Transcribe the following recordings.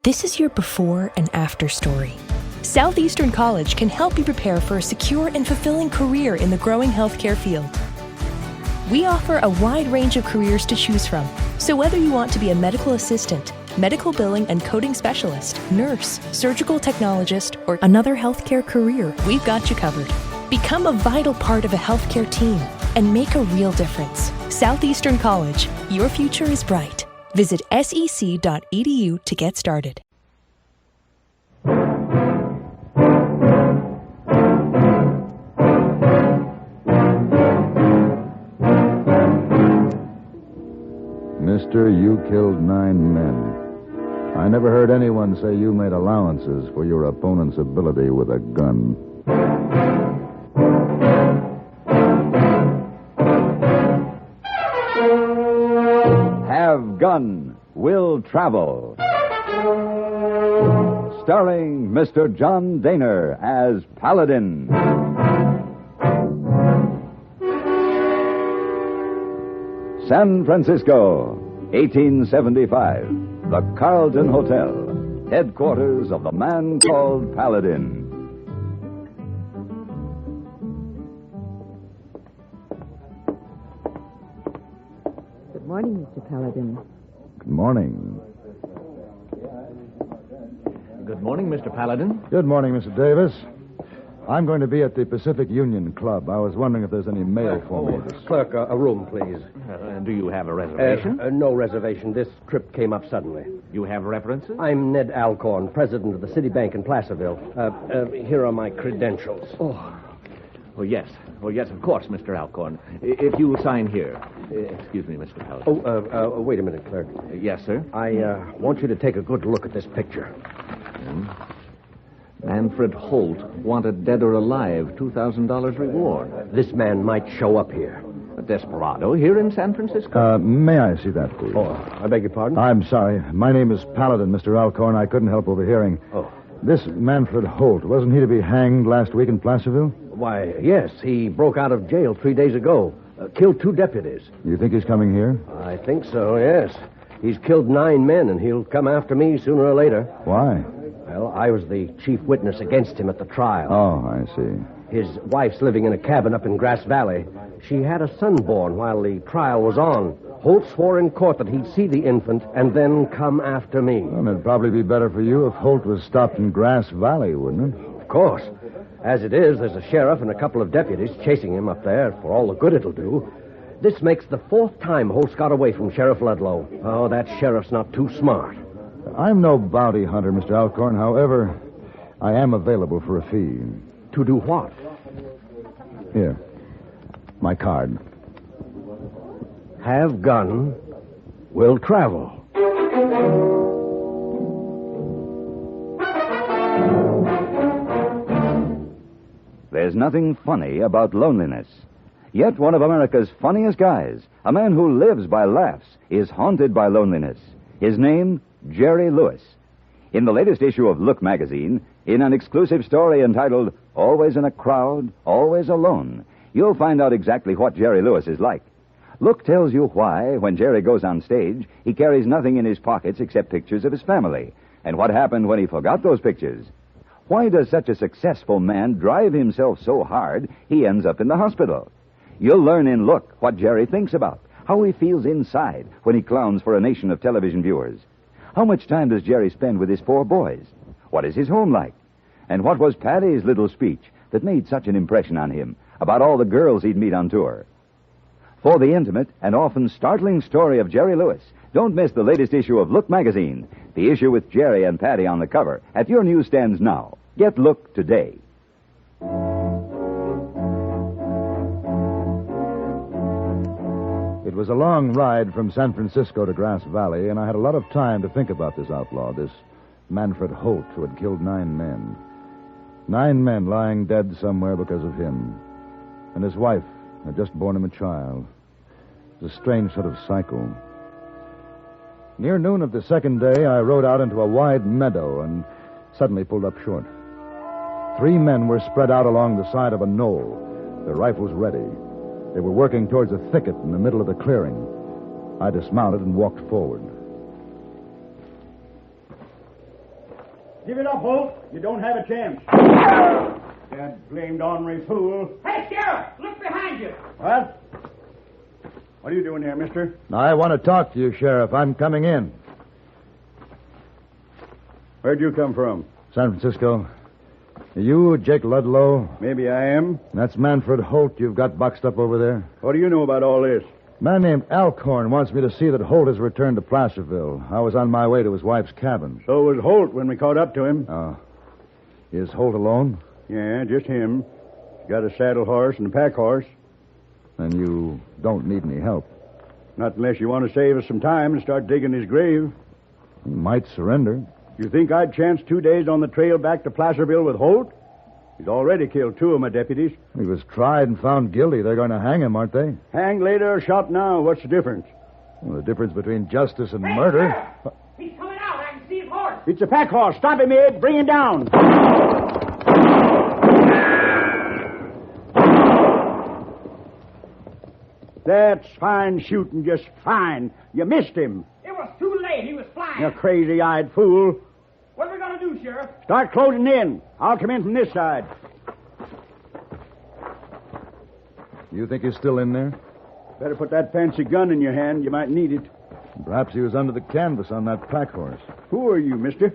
This is your before and after story. Southeastern College can help you prepare for a secure and fulfilling career in the growing healthcare field. We offer a wide range of careers to choose from. So whether you want to be a medical assistant, medical billing and coding specialist, nurse, surgical technologist, or another healthcare career, we've got you covered. Become a vital part of a healthcare team and make a real difference. Southeastern College, your future is bright. Visit sec.edu to get started. Mister, you killed 9 men. I never heard anyone say you made allowances for your opponent's ability with a gun. Have Gun Will Travel. Starring Mr. John Dehner as Paladin. San Francisco, 1875. The Carlton Hotel, headquarters of the man called Paladin. Good morning, Mr. Paladin. Good morning. Good morning, Mr. Paladin. Good morning, Mr. Davis. I'm going to be at the Pacific Union Club. I was wondering if there's any mail for me. Clerk, a room, please. Do you have a reservation? No reservation. This trip came up suddenly. You have references? I'm Ned Alcorn, president of the City Bank in Placerville. Here are my credentials. Oh, yes. Oh, yes, of course, Mr. Alcorn. If you will sign here. Excuse me, Mr. Paladin. Wait a minute, clerk. Yes, sir? I want you to take a good look at this picture. Manfred Holt, wanted dead or alive, $2,000 reward. This man might show up here. A desperado here in San Francisco. May I see that, please? I beg your pardon? I'm sorry. My name is Paladin, Mr. Alcorn. I couldn't help overhearing. This Manfred Holt, wasn't he to be hanged last week in Placerville? Why, yes. He broke out of jail 3 days ago. Killed 2 deputies. You think he's coming here? I think so, yes. He's killed 9 men, and he'll come after me sooner or later. Why? Well, I was the chief witness against him at the trial. Oh, I see. His wife's living in a cabin up in Grass Valley. She had a son born while the trial was on. Holt swore in court that he'd see the infant and then come after me. Well, it'd probably be better for you if Holt was stopped in Grass Valley, wouldn't it? Of course. As it is, there's a sheriff and a couple of deputies chasing him up there for all the good it'll do. This makes the 4th time Holt's got away from Sheriff Ludlow. Oh, that sheriff's not too smart. I'm no bounty hunter, Mr. Alcorn. However, I am available for a fee. To do what? Here. My card. Have Gun Will Travel. There's nothing funny about loneliness. Yet one of America's funniest guys, a man who lives by laughs, is haunted by loneliness. His name, Jerry Lewis. In the latest issue of Look magazine, in an exclusive story entitled Always in a Crowd, Always Alone, you'll find out exactly what Jerry Lewis is like. Look tells you why, when Jerry goes on stage, he carries nothing in his pockets except pictures of his family, and what happened when he forgot those pictures. Why does such a successful man drive himself so hard he ends up in the hospital? You'll learn in Look what Jerry thinks about, how he feels inside when he clowns for a nation of television viewers. How much time does Jerry spend with his 4 boys? What is his home like? And what was Patty's little speech that made such an impression on him about all the girls he'd meet on tour? For the intimate and often startling story of Jerry Lewis, don't miss the latest issue of Look magazine, the issue with Jerry and Patty on the cover, at your newsstands now. Get Look today. It was a long ride from San Francisco to Grass Valley, and I had a lot of time to think about this outlaw, this Manfred Holt, who had killed 9 men. 9 men lying dead somewhere because of him. And his wife had just borne him a child. It was a strange sort of cycle. Near noon of the second day, I rode out into a wide meadow and suddenly pulled up short. 3 men were spread out along the side of a knoll, their rifles ready. They were working towards a thicket in the middle of the clearing. I dismounted and walked forward. Give it up, Holt. You don't have a chance. That blamed ornery fool. Hey, Sheriff, look behind you. What? What are you doing there, mister? I want to talk to you, Sheriff. I'm coming in. Where'd you come from? San Francisco. Are you Jake Ludlow? Maybe I am. That's Manfred Holt you've got boxed up over there. What do you know about all this? A man named Alcorn wants me to see that Holt has returned to Placerville. I was on my way to his wife's cabin. So was Holt when we caught up to him. Oh. Is Holt alone? Yeah, just him. He's got a saddle horse and a pack horse. Then you don't need any help. Not unless you want to save us some time and start digging his grave. He might surrender. You think I'd chance 2 days on the trail back to Placerville with Holt? He's already killed 2 of my deputies. He was tried and found guilty. They're going to hang him, aren't they? Hanged later or shot now. What's the difference? Well, the difference between justice and Hey, murder... Sheriff! He's coming out. I can see his horse. It's a pack horse. Stop him, Abe. Bring him down. That's fine shooting, just fine. You missed him. It was too late. He was flying. You crazy-eyed fool. What are we going to do, Sheriff? Start closing in. I'll come in from this side. You think he's still in there? Better put that fancy gun in your hand. You might need it. Perhaps he was under the canvas on that pack horse. Who are you, mister?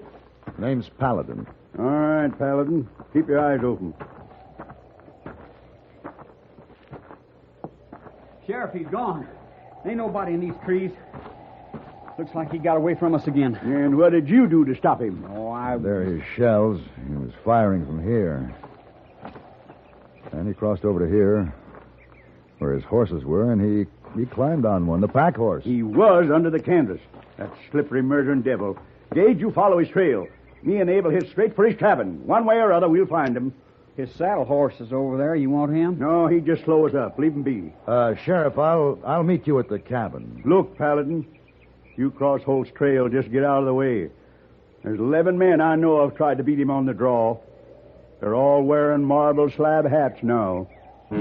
Name's Paladin. All right, Paladin. Keep your eyes open. Sheriff, he's gone. Ain't nobody in these trees. Looks like he got away from us again. And what did you do to stop him? Oh, There are his shells. He was firing from here. And he crossed over to here, where his horses were, and he climbed on one, the pack horse. He was under the canvas. That slippery, murdering devil. Gage, you follow his trail. Me and Abe will hit straight for his cabin. One way or other, we'll find him. his saddle horse is over there. You want him? No, he'd just slow us up. Leave him be. Sheriff, I'll meet you at the cabin. Look, Paladin. You cross Holt's trail, just get out of the way. There's 11 men I know of tried to beat him on the draw. They're all wearing marble slab hats now. The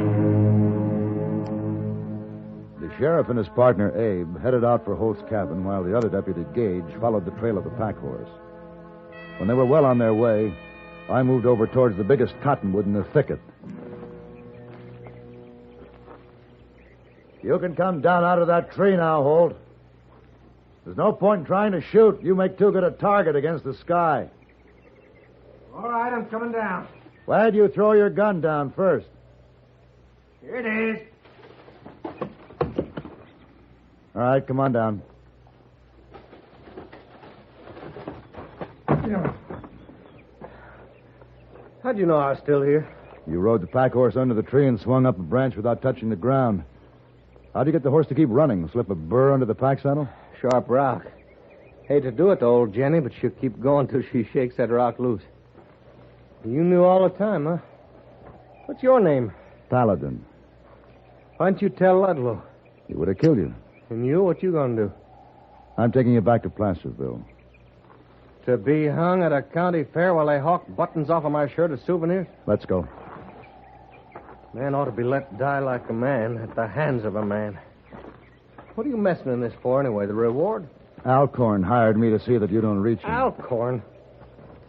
sheriff and his partner, Abe, headed out for Holt's cabin while the other deputy, Gage, followed the trail of the pack horse. When they were well on their way, I moved over towards the biggest cottonwood in the thicket. You can come down out of that tree now, Holt. There's no point in trying to shoot. You make too good a target against the sky. All right, I'm coming down. Why'd you throw your gun down first? Here it is. All right, come on down. How'd you know I was still here? You rode the pack horse under the tree and swung up a branch without touching the ground. How'd you get the horse to keep running? Slip a burr under the pack saddle? Sharp rock. Hate to do it to old Jenny, but she'll keep going till she shakes that rock loose. You knew all the time, huh? What's your name? Paladin. Why'd you tell Ludlow? He would have killed you. And you, what you gonna do? I'm taking you back to Placerville. To be hung at a county fair while they hawk buttons off of my shirt as souvenirs? Let's go. Man ought to be let die like a man at the hands of a man. What are you messing in this for anyway? The reward? Alcorn hired me to see that you don't reach him. Alcorn?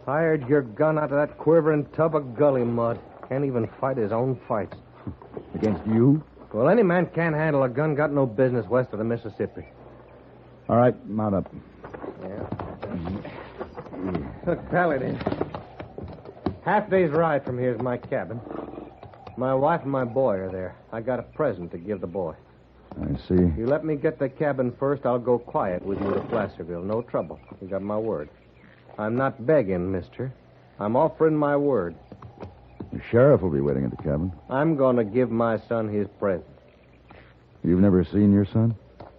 Fired your gun out of that quivering tub of gully mud. Can't even fight his own fights. Against you? Well, any man can't handle a gun, got no business west of the Mississippi. All right, mount up. Look, Paladin. Half day's ride from here is my cabin. My wife and my boy are there. I got a present to give the boy. I see. You let me get the cabin first, I'll go quiet with you to Placerville. No trouble. You got my word. I'm not begging, mister. I'm offering my word. The sheriff will be waiting at the cabin. I'm going to give my son his present. You've never seen your son?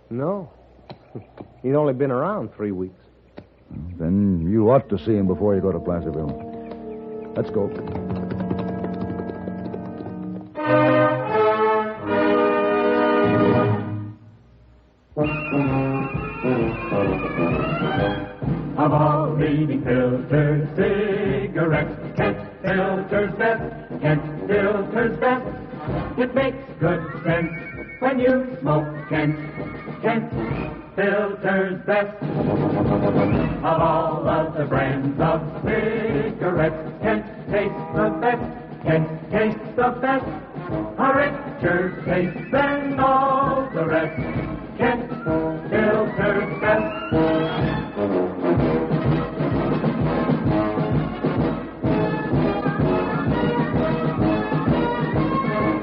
No. He's only been around 3 weeks. Then you ought to see him before you go to Placerville. Let's go. Of all leading filters, cigarettes, Kent Filter's best. Kent Filter's best. It makes good sense when you smoke Kent. Kent Filter's best. best. Of all of the brands of cigarettes, Kent tastes the best. Kent tastes the best. A richer taste than all the rest. Kent filters best.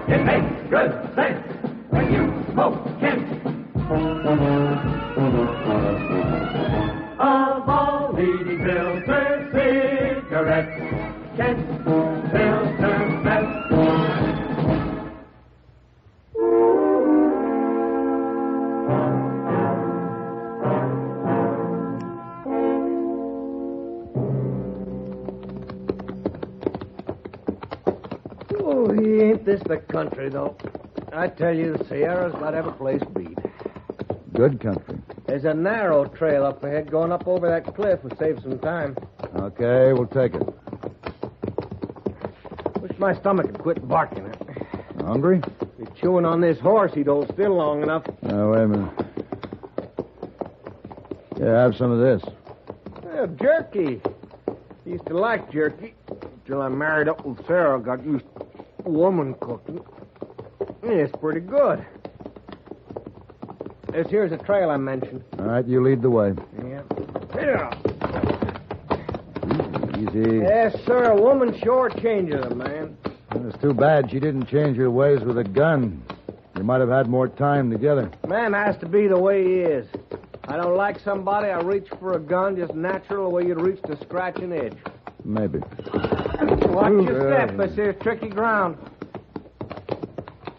It makes good sense when you smoke Kent. Of all leading filter cigarettes, Kent filters best. Oh, ain't this the country, though? I tell you, the Sierra's got every place beat. Good country. There's a narrow trail up ahead going up over that cliff. Will save some time. Okay, we'll take it. Wish my stomach had quit barking. Hungry? Be chewing on this horse, he'd hold still long enough. Oh, wait a minute. Yeah, have some of this. Jerky. Used to like jerky till I married up with Sarah. Got used to woman cooking. Yeah, it's pretty good. Here's a trail I mentioned. All right, you lead the way. Yeah. Easy. Yes, sir. A woman sure changes a man. It's too bad she didn't change her ways with a gun. You might have had more time together. Man has to be the way he is. I don't like somebody, I reach for a gun just natural the way you'd reach to scratch an itch. Maybe. Watch your step. This here's tricky ground.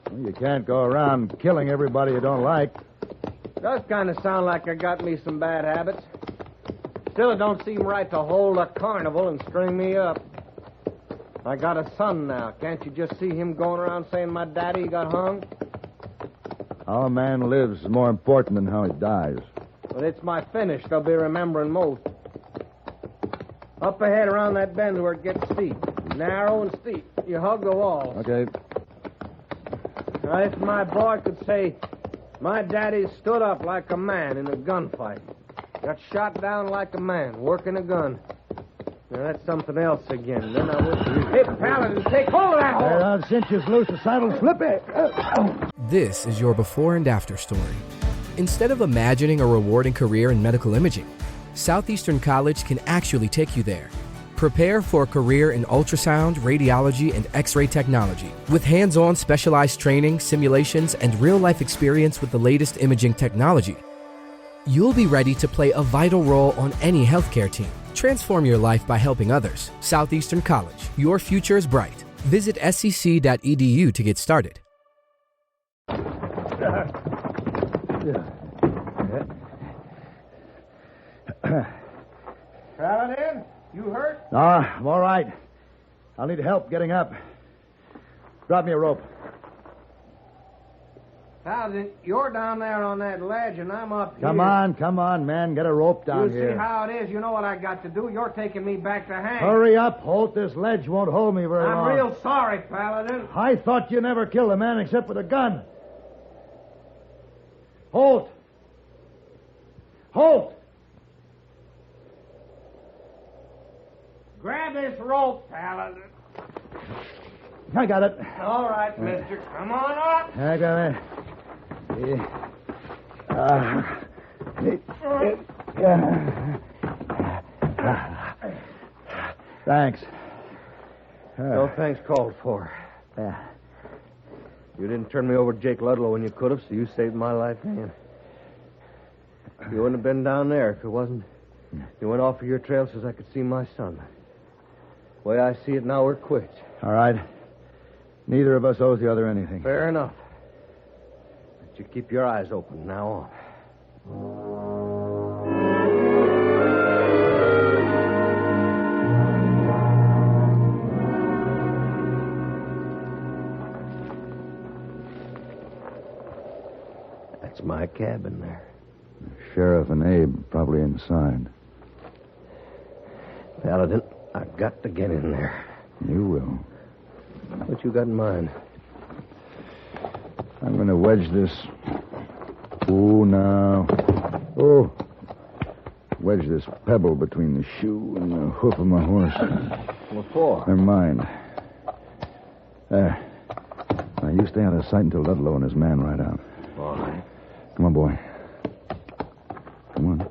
Well, you can't go around killing everybody you don't like. Does kind of sound like I got me some bad habits. Still, it don't seem right to hold a carnival and string me up. I got a son now. Can't you just see him going around saying my daddy got hung? How a man lives is more important than how he dies. But it's my finish they'll be remembering most. Up ahead around that bend where it gets steep. Narrow and steep. You hug the wall. Okay. Now, if my boy could say, my daddy stood up like a man in a gunfight. Got shot down like a man, working a gun. Now, that's something else again. Then I would... Hey, Paladin, take hold of that horse! I'll cinch you loose, the saddle slip it. This is your before and after story. Instead of imagining a rewarding career in medical imaging, Southeastern College can actually take you there. Prepare for a career in ultrasound, radiology, and X-ray technology. With hands-on specialized training, simulations, and real-life experience with the latest imaging technology, you'll be ready to play a vital role on any healthcare team. Transform your life by helping others. Southeastern College. Your future is bright. Visit scc.edu to get started. Paladin, you hurt? I'm all right. I'll need help getting up. Drop me a rope. Paladin, you're down there on that ledge, and I'm up here. Come on, man. Get a rope down here. You see how it is. You know what I got to do. You're taking me back to hang. Hurry up, Holt. This ledge won't hold me very long. I'm real sorry, Paladin. I thought you never killed a man except with a gun. Holt! Holt! Grab this rope, Paladin. I got it. All right, mister. Come on up. I got it. Thanks. No thanks called for. Yeah. You didn't turn me over to Jake Ludlow when you could have, so you saved my life, man. You wouldn't have been down there if it wasn't. You went off of your trail so I could see my son. The way I see it now, we're quits. All right. Neither of us owes the other anything. Fair enough. But you keep your eyes open now on. That's my cabin there. Sheriff and Abe probably inside. Paladin, I've got to get in there. You will. What you got in mind? I'm going to wedge this. Oh, now. Oh. wedge this pebble between the shoe and the hoof of my horse. What for? Never mind. There. Now, you stay out of sight until Ludlow and his man ride out. All right. Come on, boy. Come on.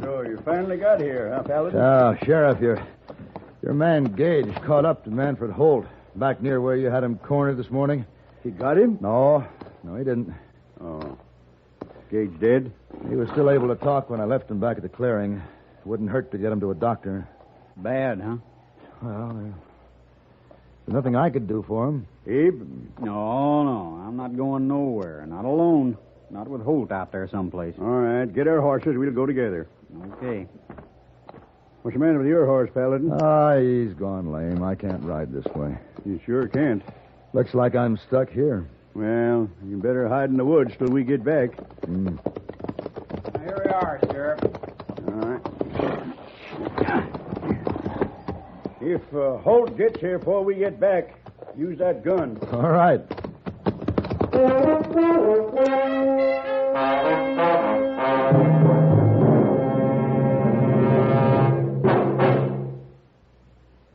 So you finally got here, huh, Paladin? Oh, Sheriff, your man Gage caught up to Manfred Holt back near where you had him cornered this morning. He got him? No, he didn't. Oh. Gage dead? He was still able to talk when I left him back at the clearing. It wouldn't hurt to get him to a doctor. Bad, huh? Well, there's nothing I could do for him. Abe? No. I'm not going nowhere. Not alone. Not with Holt out there someplace. All right, get our horses. We'll go together. Okay. What's the matter with your horse, Paladin? He's gone lame. I can't ride this way. You sure can't. Looks like I'm stuck here. Well, you better hide in the woods till we get back. Here we are, Sheriff. All right. If Holt gets here before we get back, use that gun. All right.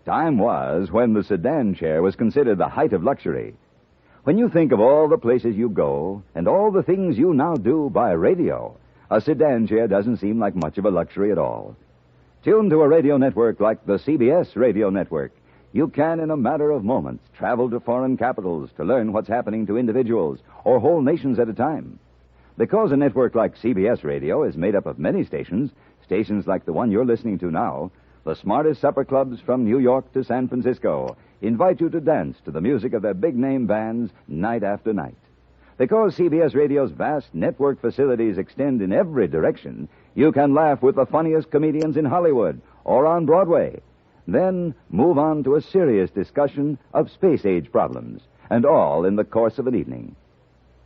Time was when the sedan chair was considered the height of luxury. When you think of all the places you go and all the things you now do by radio, a sedan chair doesn't seem like much of a luxury at all. Tuned to a radio network like the CBS radio network, you can, in a matter of moments, travel to foreign capitals to learn what's happening to individuals or whole nations at a time. Because a network like CBS radio is made up of many stations like the one you're listening to now, the smartest supper clubs from New York to San Francisco invite you to dance to the music of their big-name bands night after night. Because CBS Radio's vast network facilities extend in every direction, you can laugh with the funniest comedians in Hollywood or on Broadway. Then move on to a serious discussion of space-age problems, and all in the course of an evening.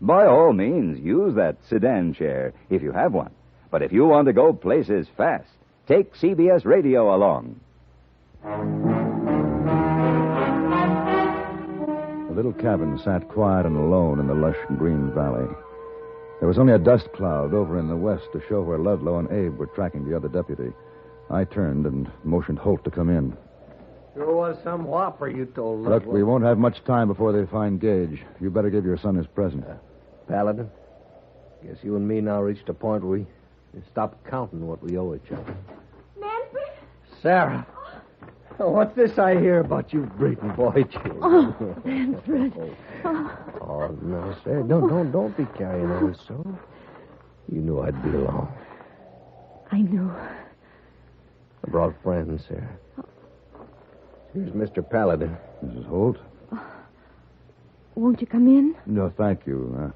By all means, use that sedan chair if you have one. But if you want to go places fast, take CBS Radio along. The little cabin sat quiet and alone in the lush green valley. There was only a dust cloud over in the west to show where Ludlow and Abe were tracking the other deputy. I turned and motioned Holt to come in. Sure was some whopper you told Look, we won't have much time before they find Gage. You better give your son his present. Paladin, guess you and me now reached a point where we stop counting what we owe each other. Manfred? Sarah. What's this I hear about you breeding boy children? Oh, Manfred. Oh, no, Sarah. Don't be carrying on so. You knew I'd be along. I knew. I brought friends, Sarah. Here's Mr. Paladin. Mrs. Holt? Won't you come in? No, thank you.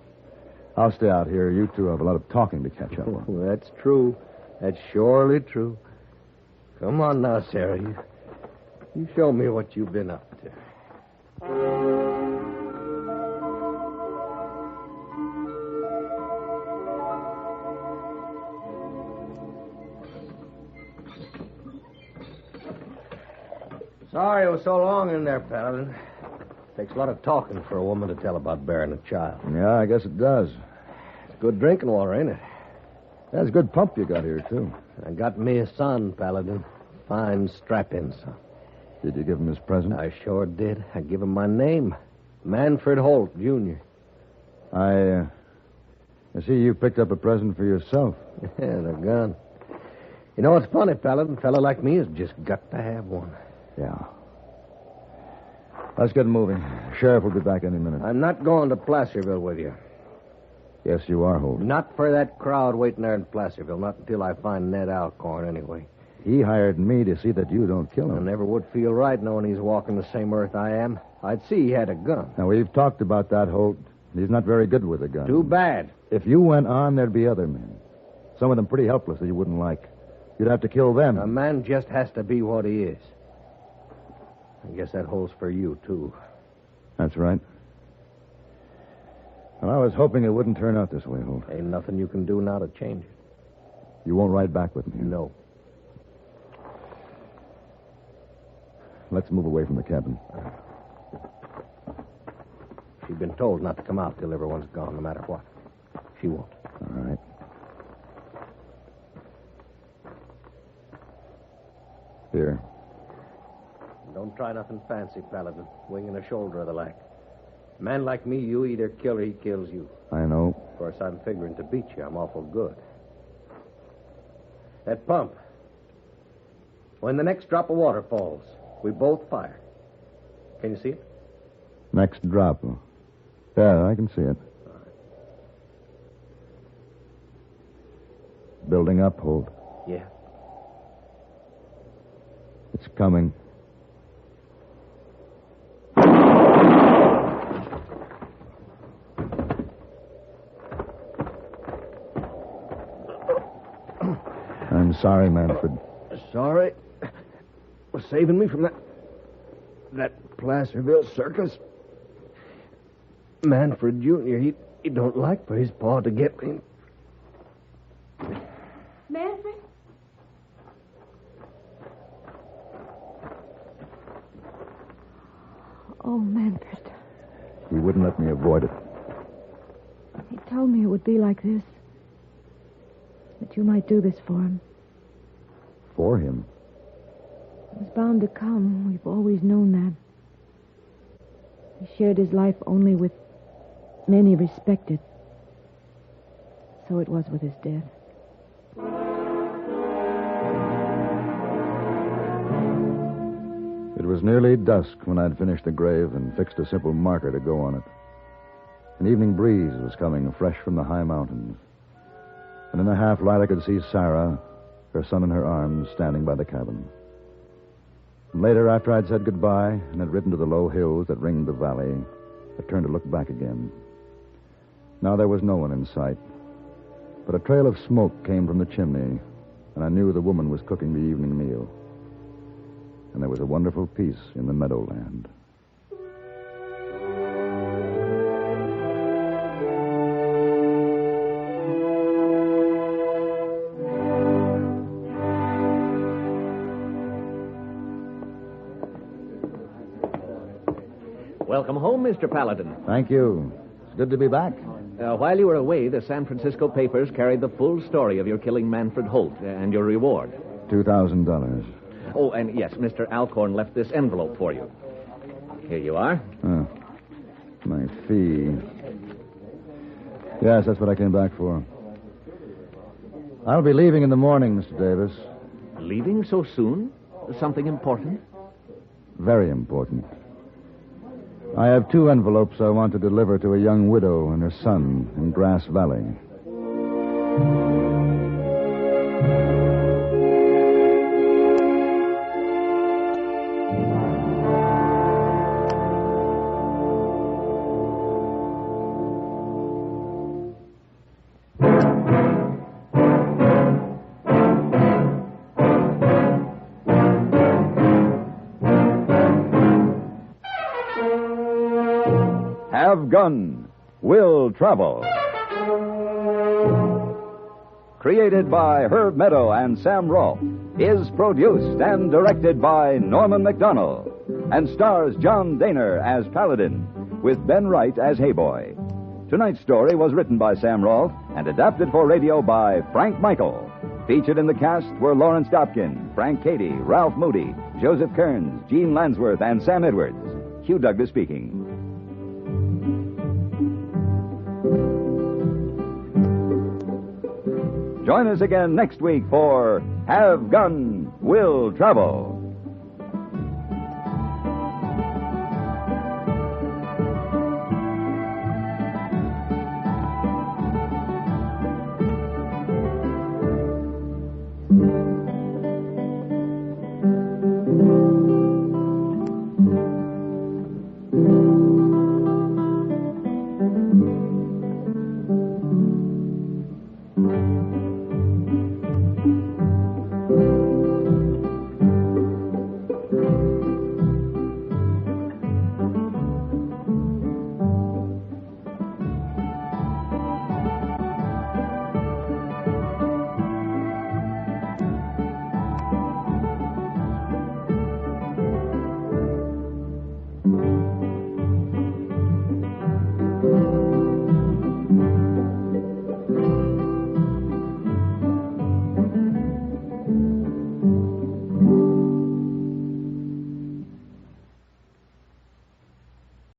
I'll stay out here. You two have a lot of talking to catch up on. Well, that's true. That's surely true. Come on now, Sarah. You show me what you've been up to. Sorry it was so long in there, Paladin. Takes a lot of talking for a woman to tell about bearing a child. Yeah, I guess it does. It's good drinking water, ain't it? That's a good pump you got here, too. I got me a son, Paladin. Fine strap-in son. Did you give him his present? I sure did. I give him my name. Manfred Holt, Jr. I see you picked up a present for yourself. Yeah, the gun. You know what's funny, Paladin? A fella like me has just got to have one. Yeah. Let's get moving. Sheriff will be back any minute. I'm not going to Placerville with you. Yes, you are, Holt. Not for that crowd waiting there in Placerville. Not until I find Ned Alcorn, anyway. He hired me to see that you don't kill him. I never would feel right knowing he's walking the same earth I am. I'd see he had a gun. Now, we've talked about that, Holt. He's not very good with a gun. Too bad. If you went on, there'd be other men. Some of them pretty helpless that you wouldn't like. You'd have to kill them. A man just has to be what he is. I guess that holds for you, too. That's right. Well, I was hoping it wouldn't turn out this way, Holt. Ain't nothing you can do now to change it. You won't ride back with me? No. Let's move away from the cabin. She's been told not to come out till everyone's gone, no matter what. She won't. All right. Here. Don't try nothing fancy, Paladin. Wing and a shoulder of the like. A man like me, you either kill or he kills you. I know. Of course, I'm figuring to beat you. I'm awful good. That pump. When the next drop of water falls, we both fire. Can you see it? Next drop. Yeah, I can see it. Building up, Holt. Yeah. It's coming. I'm sorry, Manfred. Sorry for saving me from that Placerville circus. Manfred Jr., he don't like for his paw to get me. Manfred? Oh, Manfred. He wouldn't let me avoid it. He told me it would be like this. That you might do this for him. For him? It was bound to come. We've always known that. He shared his life only with men he respected. So it was with his death. It was nearly dusk when I'd finished the grave and fixed a simple marker to go on it. An evening breeze was coming fresh from the high mountains. And in the half-light I could see Sarah, her son in her arms, standing by the cabin. And later, after I'd said goodbye and had ridden to the low hills that ringed the valley, I turned to look back again. Now there was no one in sight. But a trail of smoke came from the chimney, and I knew the woman was cooking the evening meal. And there was a wonderful peace in the meadowland. Welcome home, Mr. Paladin. Thank you. It's good to be back. While you were away, the San Francisco papers carried the full story of your killing Manfred Holt and your reward. $2,000. Oh, and yes, Mr. Alcorn left this envelope for you. Here you are. Oh, my fee. Yes, that's what I came back for. I'll be leaving in the morning, Mr. Davis. Leaving so soon? Something important? Very important. I have 2 envelopes I want to deliver to a young widow and her son in Grass Valley. Have Gun, Will Travel. Created by Herb Meadow and Sam Rolfe, is produced and directed by Norman McDonnell, and stars John Dehner as Paladin, with Ben Wright as Hayboy. Tonight's story was written by Sam Rolfe and adapted for radio by Frank Michael. Featured in the cast were Lawrence Dobkin, Frank Cady, Ralph Moody, Joseph Kearns, Gene Lansworth, and Sam Edwards. Hugh Douglas speaking. Join us again next week for Have Gun, Will Travel.